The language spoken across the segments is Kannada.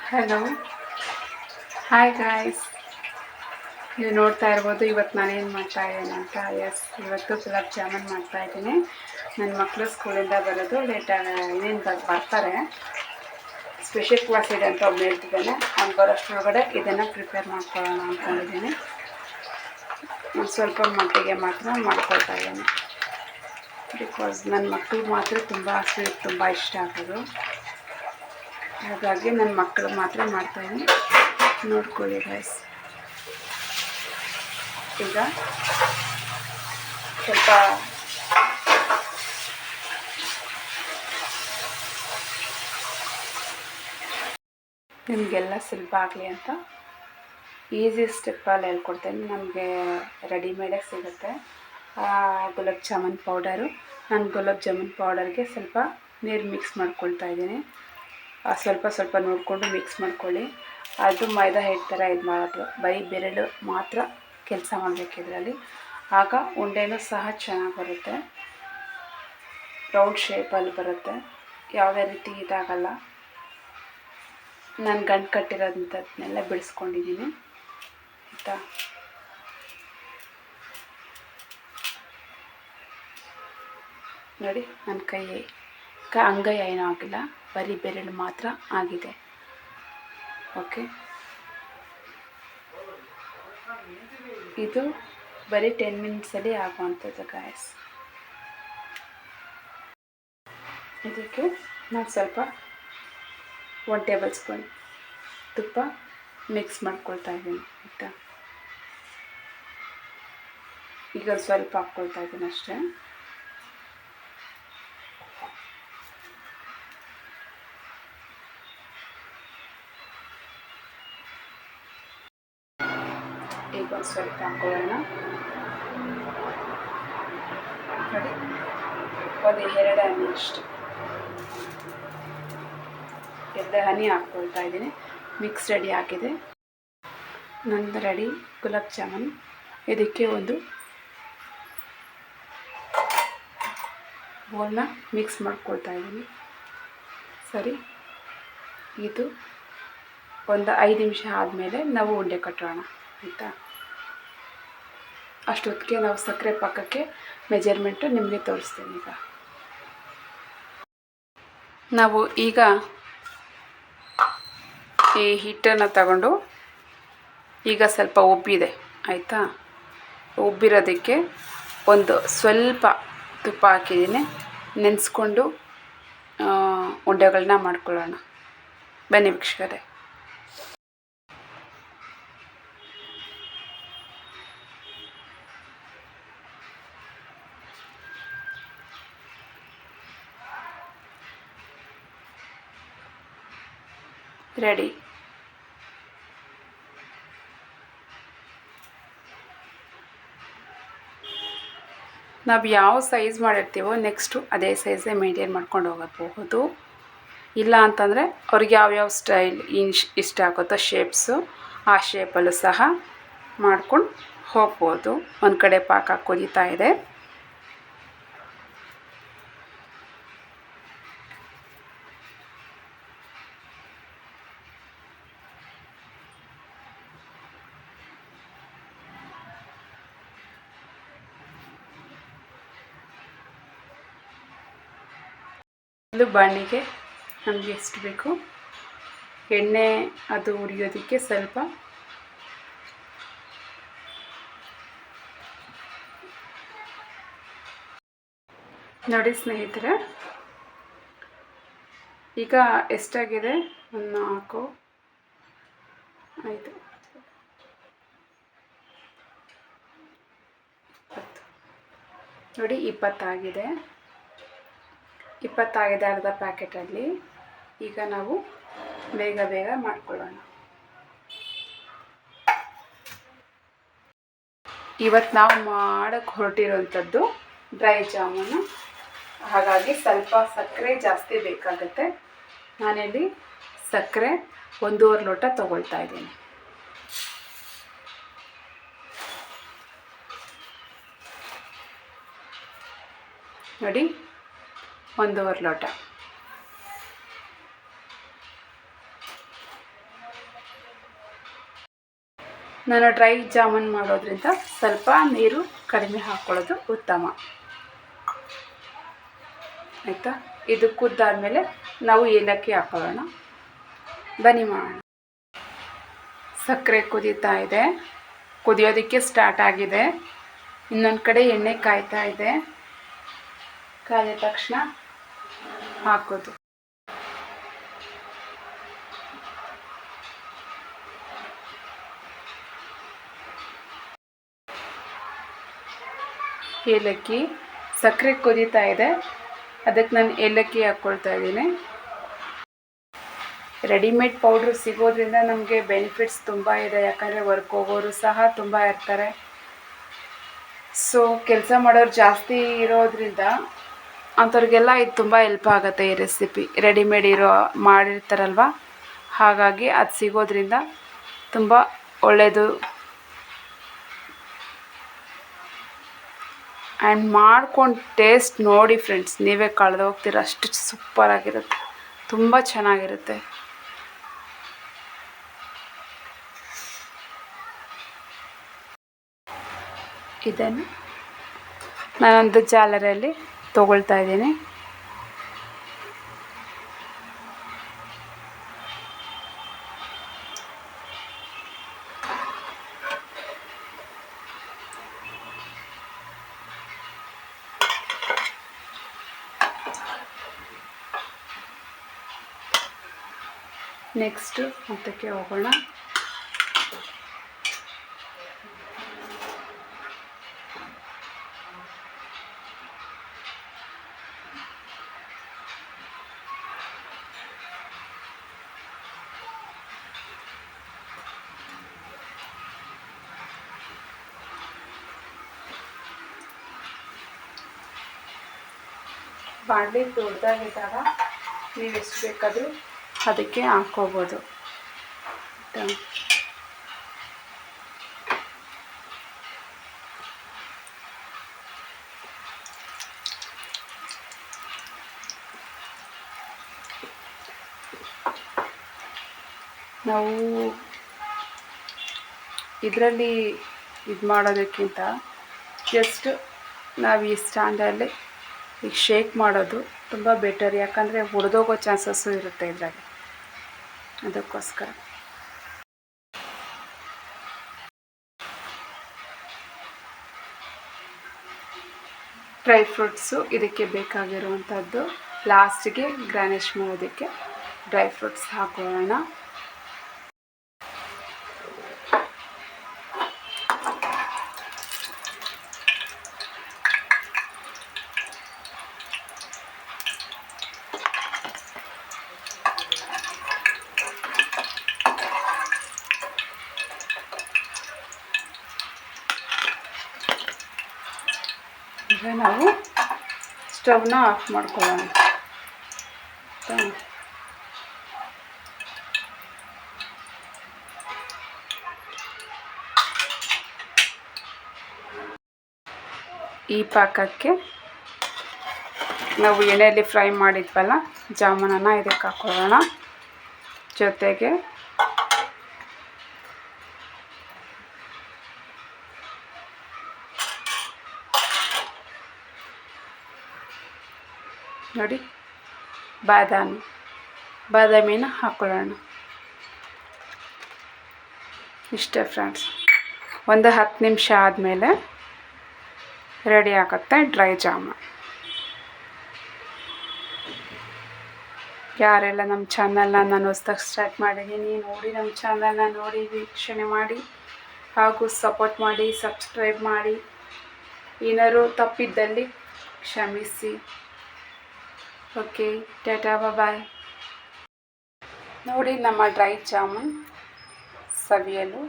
Hello, hi guys. ನೀವು ನೋಡ್ತಾ ಇರ್ಬೋದು ಇವತ್ತು ನಾನೇನು ಮಾಡ್ತಾ ಇದ್ದೀನಿ ಅಂತ. ಇವತ್ತು ಗುಲಾಬ್ ಜಾಮೂನ್ ಮಾಡ್ತಾ ಇದ್ದೀನಿ. ನನ್ನ ಮಕ್ಕಳು ಸ್ಕೂಲಿಂದ ಬರೋದು ಲೇಟಾಗಿ ಇನ್ನೇನು ಬರ್ತಾರೆ. ಸ್ಪೆಷಲ್ ಕ್ಲಾಸ್ ಇದೆ ಅಂತ ಒಬ್ಬ ಹೇಳ್ತಿದ್ದಾನೆ. ಅವ್ನು ಬರೋಷ್ಟರೊಳಗಡೆ ಇದನ್ನು ಪ್ರಿಪೇರ್ ಮಾಡ್ಕೊಳ್ಳೋಣ ಅಂದ್ಕೊಂಡಿದ್ದೀನಿ. ಸ್ವಲ್ಪ ಮಟ್ಟಿಗೆ ಮಾತ್ರ ಮಾಡ್ಕೊಳ್ತಾ ಇದ್ದೀನಿ. ಬಿಕಾಸ್ ನನ್ನ ಮಕ್ಕಳಿಗೆ ಮಾತ್ರ ತುಂಬ ಸ್ವೀಟ್ ತುಂಬ ಇಷ್ಟ ಆಗೋದು. ಹಾಗಾಗಿ ನನ್ನ ಮಕ್ಕಳಿಗೆ ಮಾತ್ರ ಮಾಡ್ತಾಯಿದ್ದೀನಿ. ನೋಡ್ಕೊಳ್ಳಿ ಗೈಸ್. ಈಗ ಸ್ವಲ್ಪ ನಿಮಗೆಲ್ಲ ಸುಲಭ ಆಗಲಿ ಅಂತ ಈಸಿ ಸ್ಟೆಪ್ಪಲ್ಲಿ ಹೇಳ್ಕೊಡ್ತೇನೆ. ನಮಗೆ ರೆಡಿಮೇಡೇ ಸಿಗುತ್ತೆ ಗುಲಾಬ್ ಜಾಮೂನ್ ಪೌಡರು. ನಾನು ಗುಲಾಬ್ ಜಾಮೂನ್ ಪೌಡರ್ಗೆ ಸ್ವಲ್ಪ ನೀರು ಮಿಕ್ಸ್ ಮಾಡ್ಕೊಳ್ತಾ ಇದ್ದೀನಿ. ಸ್ವಲ್ಪ ಸ್ವಲ್ಪ ನೋಡಿಕೊಂಡು ಮಿಕ್ಸ್ ಮಾಡ್ಕೊಳ್ಳಿ. ಅದು ಮೈದಾ ಹಿಟ್ಟು ಥರ ಇದು ಮಾಡೋದು, ಬರೀ ಬೆರಳು ಮಾತ್ರ ಕೆಲಸ ಮಾಡಬೇಕು ಇದರಲ್ಲಿ. ಆಗ ಉಂಡೆನೂ ಸಹ ಚೆನ್ನಾಗಿ ಬರುತ್ತೆ, ರೌಂಡ್ ಶೇಪಲ್ಲಿ ಬರುತ್ತೆ, ಯಾವುದೇ ರೀತಿ ಇದಾಗಲ್ಲ. ನಾನು ಗಂಟು ಕಟ್ಟಿರೋಂಥದ್ದನ್ನೆಲ್ಲ ಬಿಡಿಸ್ಕೊಂಡಿದ್ದೀನಿ ಆಯಿತಾ. ನೋಡಿ, ನನ್ನ ಅಂಗೈ ಏನೂ ಆಗಿಲ್ಲ, ಬರೀ ಬೆರಳು ಮಾತ್ರ ಆಗಿದೆ. ಓಕೆ, ಇದು ಬರೀ 10 ಮಿನಿಟ್ಸಲ್ಲಿ ಆಗುವಂಥದ್ದು ಗಾಯ್ಸ್. ಇದಕ್ಕೆ ನಾನು ಸ್ವಲ್ಪ 1 ಟೇಬಲ್ ಸ್ಪೂನ್ ತುಪ್ಪ ಮಿಕ್ಸ್ ಮಾಡ್ಕೊಳ್ತಾ ಇದ್ದೀನಿ ಆಯಿತಾ. ಈಗ ಸ್ವಲ್ಪ ಹಾಕ್ಕೊಳ್ತಾ ಇದ್ದೀನಿ ಅಷ್ಟೇ. ಈಗ ಒಂದು ಸ್ವಲ್ಪ ಹಾಕ್ಕೊಳ್ಳೋಣ. ನೋಡಿ, ಒಂದು 2 ಹನಿ ಅಷ್ಟು, 2 ಹನಿ ಹಾಕ್ಕೊಳ್ತಾ ಇದ್ದೀನಿ. ಮಿಕ್ಸ್ ರೆಡಿ ಆಗಿದೆ ನಂದು. ರೆಡಿ ಗುಲಾಬ್ ಜಾಮೂನ್. ಇದಕ್ಕೆ ಒಂದು ಬೌಲ್ನ ಮಿಕ್ಸ್ ಮಾಡ್ಕೊಳ್ತಾ ಇದ್ದೀನಿ. ಸರಿ, ಇದು ಒಂದು 5 ನಿಮಿಷ ಆದಮೇಲೆ ನಾವು ಉಂಡೆ ಕಟ್ಟೋಣ ಆಯಿತಾ. ಅಷ್ಟೊತ್ತಿಗೆ ನಾವು ಸಕ್ಕರೆ ಪಾಕಕ್ಕೆ ಮೆಜರ್ಮೆಂಟು ನಿಮಗೆ ತೋರಿಸ್ತೀನಿ. ಈಗ ನಾವು ಈ ಹಿಟ್ಟನ್ನು ತಗೊಂಡು, ಈಗ ಸ್ವಲ್ಪ ಉಬ್ಬಿದೆ ಆಯಿತಾ. ಉಬ್ಬಿರೋದಕ್ಕೆ ಒಂದು ಸ್ವಲ್ಪ ತುಪ್ಪ ಹಾಕಿದ್ದೀನಿ. ನೆನೆಸ್ಕೊಂಡು ಉಂಡೆಗಳನ್ನ ಮಾಡ್ಕೊಳ್ಳೋಣ ಬನ್ನಿ ವೀಕ್ಷಕರೇ. ರೆಡಿ. ನಾವು ಯಾವ ಸೈಜ್ ಮಾಡಿರ್ತೀವೋ ನೆಕ್ಸ್ಟು ಅದೇ ಸೈಜೇ ಮೇಂಟೈನ್ ಮಾಡ್ಕೊಂಡು ಹೋಗಬಹುದು. ಇಲ್ಲ ಅಂತಂದರೆ ಅವ್ರಿಗೆ ಯಾವ್ಯಾವ ಸ್ಟೈಲ್ ಇಷ್ಟ ಆಗುತ್ತೋ ಶೇಪ್ಸು, ಆ ಶೇಪಲ್ಲೂ ಸಹ ಮಾಡ್ಕೊಂಡು ಹೋಗ್ಬೋದು. ಒಂದು ಕಡೆ ಪಾಕ ಕುದೀತಾ ಇದೆ. ಇದು ಬಾಣಲಿಗೆ ನಮಗೆ ಎಷ್ಟು ಬೇಕು ಎಣ್ಣೆ ಅದು ಉರಿಯೋದಕ್ಕೆ ಸ್ವಲ್ಪ ನೋಡಿ ಸ್ನೇಹಿತರೆ. ಈಗ ಎಷ್ಟಾಗಿದೆ? 1 4 5 10 ನೋಡಿ 20 ಆಗಿದೆ. 20 ಆಗಿದೆ ಅರ್ಧ ಪ್ಯಾಕೆಟಲ್ಲಿ. ಈಗ ನಾವು ಬೇಗ ಮಾಡ್ಕೊಳ್ಳೋಣ. ಇವತ್ತು ನಾವು ಮಾಡೋಕ್ಕೆ ಹೊರಟಿರೋಂಥದ್ದು ಡ್ರೈ ಜಾಮೂನು. ಹಾಗಾಗಿ ಸ್ವಲ್ಪ ಸಕ್ಕರೆ ಜಾಸ್ತಿ ಬೇಕಾಗುತ್ತೆ. ನಾನಿಲ್ಲಿ ಸಕ್ಕರೆ 1.5 ಲೋಟ ತೊಗೊಳ್ತಾ ಇದ್ದೀನಿ. ನೋಡಿ, 1.5 ಲೋಟ. ನಾನು ಡ್ರೈ ಜಾಮೂನ್ ಮಾಡೋದ್ರಿಂದ ಸ್ವಲ್ಪ ನೀರು ಕಡಿಮೆ ಹಾಕ್ಕೊಳ್ಳೋದು ಉತ್ತಮ. ಆಯಿತಾ? ಇದು ಕುದ್ದಾದಮೇಲೆ ನಾವು ಏಲಕ್ಕಿ ಹಾಕೊಳ್ಳೋಣ. ಬನ್ನಿ ಮಾಡೋಣ. ಸಕ್ಕರೆ ಕುದೀತಾ ಇದೆ, ಕುದಿಯೋದಕ್ಕೆ ಸ್ಟಾರ್ಟ್ ಆಗಿದೆ. ಇನ್ನೊಂದು ಕಡೆ ಎಣ್ಣೆ ಕಾಯ್ತಾ ಇದೆ. ಕಾದ ತಕ್ಷಣ ಹಾಕೋದು. ಏಲಕ್ಕಿ, ಸಕ್ಕರೆ ಕುದೀತಾ ಇದೆ, ಅದಕ್ಕೆ ನಾನು ಏಲಕ್ಕಿ ಹಾಕ್ಕೊಳ್ತಾ ಇದ್ದೀನಿ. ರೆಡಿಮೇಡ್ ಪೌಡ್ರ್ ಸಿಗೋದ್ರಿಂದ ನಮಗೆ ಬೆನಿಫಿಟ್ಸ್ ತುಂಬ ಇದೆ. ಯಾಕಂದರೆ ವರ್ಕ್ ಹೋಗೋರು ಸಹ ತುಂಬ ಇರ್ತಾರೆ. ಸೊ ಕೆಲಸ ಮಾಡೋರು ಜಾಸ್ತಿ ಇರೋದ್ರಿಂದ ಅಂಥವ್ರಿಗೆಲ್ಲ ಇದು ತುಂಬ ಹೆಲ್ಪ್ ಆಗುತ್ತೆ. ಈ ರೆಸಿಪಿ ರೆಡಿಮೇಡ್ ಮಾಡಿರ್ತಾರಲ್ವ, ಹಾಗಾಗಿ ಅದು ಸಿಗೋದ್ರಿಂದ ತುಂಬ ಒಳ್ಳೆಯದು. ಆ್ಯಂಡ್ ಮಾಡ್ಕೊಂಡು ಟೇಸ್ಟ್ ನೋಡಿ ಫ್ರೆಂಡ್ಸ್, ನೀವೇ ಕಳೆದೋಗ್ತೀರ, ಅಷ್ಟು ಸೂಪರಾಗಿರುತ್ತೆ, ತುಂಬ ಚೆನ್ನಾಗಿರುತ್ತೆ. ಇದನ್ನು ನಾನೊಂದು ಜಾಲರಲ್ಲಿ ತಗೊಳ್ತಾ ಇದ್ದೀನಿ. ನೆಕ್ಸ್ಟು ಹಂತಕ್ಕೆ ಹೋಗೋಣ. ಬಾಣಲಿ ದೊಡ್ಡದಾಗಿದ್ದಾಗ ನೀವು ಎಷ್ಟು ಬೇಕಾದರೂ ಅದಕ್ಕೆ ಹಾಕ್ಕೋಬೋದು. ನಾವು ಇದರಲ್ಲಿ ಇದು ಮಾಡೋದಕ್ಕಿಂತ ಜಸ್ಟ್ ನಾವು ಈ ಸ್ಟ್ಯಾಂಡಲ್ಲಿ ಈಗ ಶೇಕ್ ಮಾಡೋದು ತುಂಬ ಬೆಟರ್. ಯಾಕಂದರೆ ಒಡೆದೋಗೋ ಚಾನ್ಸಸ್ಸು ಇರುತ್ತೆ ಇದರಲ್ಲಿ, ಅದಕ್ಕೋಸ್ಕರ. ಡ್ರೈ ಫ್ರೂಟ್ಸು ಇದಕ್ಕೆ ಬೇಕಾಗಿರುವಂಥದ್ದು. ಲಾಸ್ಟಿಗೆ ಗ್ರಾರ್ನಿಷ್ ಮಾಡೋದಕ್ಕೆ ಡ್ರೈ ಫ್ರೂಟ್ಸ್ ಹಾಕೊಳ್ಳೋಣ. ಈಗ ನಾವು ಸ್ಟವ್ನ ಆಫ್ ಮಾಡ್ಕೊಳ್ಳೋಣ. ಈ ಪಾಕಕ್ಕೆ ನಾವು ಎಣ್ಣೆಯಲ್ಲಿ ಫ್ರೈ ಮಾಡಿದ್ವಲ್ಲ ಜಾಮೂನನ್ನು ಇದಕ್ಕೆ ಹಾಕೊಳ್ಳೋಣ. ಜೊತೆಗೆ ನೋಡಿ ಬಾದಾಮಿನ ಹಾಕೊಳ್ಳೋಣ. ಇಷ್ಟೇ ಫ್ರೆಂಡ್ಸ್. ಒಂದು 10 ನಿಮಿಷ ಆದಮೇಲೆ ರೆಡಿ ಆಗುತ್ತೆ ಡ್ರೈ ಜಾಮೂನ್. ಯಾರೆಲ್ಲ ನಮ್ಮ ಚಾನಲ್ನ ನಾನು ಹೊಸ್ದಾಗಿ ಸ್ಟಾರ್ಟ್ ಮಾಡಿದ್ದೀನಿ ನೋಡಿ, ನಮ್ಮ ಚಾನಲ್ನ ನೋಡಿ ವೀಕ್ಷಣೆ ಮಾಡಿ ಹಾಗೂ ಸಪೋರ್ಟ್ ಮಾಡಿ, ಸಬ್ಸ್ಕ್ರೈಬ್ ಮಾಡಿ. ಏನಾದ್ರು ತಪ್ಪಿದ್ದಲ್ಲಿ ಕ್ಷಮಿಸಿ. ಓಕೆ, ಟಾಟಾ, ಬಾಯ್. ನೋಡಿ ನಮ್ಮ ಡ್ರೈ ಜಾಮೂನ್ ಸವಿಯಲು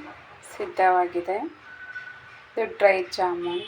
ಸಿದ್ಧವಾಗಿದೆ. ಇದು ಡ್ರೈ ಜಾಮೂನ್.